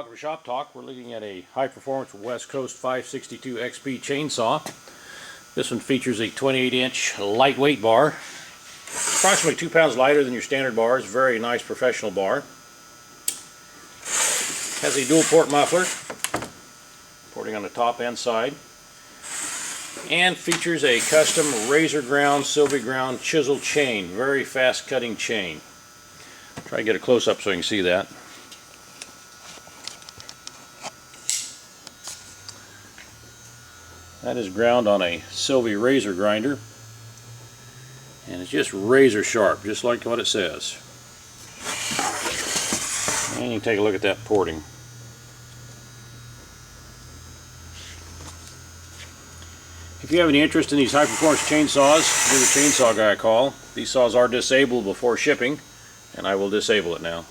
welcome to Shop Talk. We're looking at a high performance West Coast 562 XP chainsaw. This one features a 28-inch lightweight bar, approximately 2 pounds lighter than your standard bars. Very nice professional bar. Has a dual port muffler, porting on the top and side, and features a custom razor ground, silver ground chisel chain. Very fast cutting chain. Try to get a close up so you can see that. That is ground on a Sylvie razor grinder, and it's just razor sharp, just like what it says. And you can take a look at that porting. If you have any interest in these high performance chainsaws, give the chainsaw guy a call. These saws are disabled before shipping, and I will disable it now.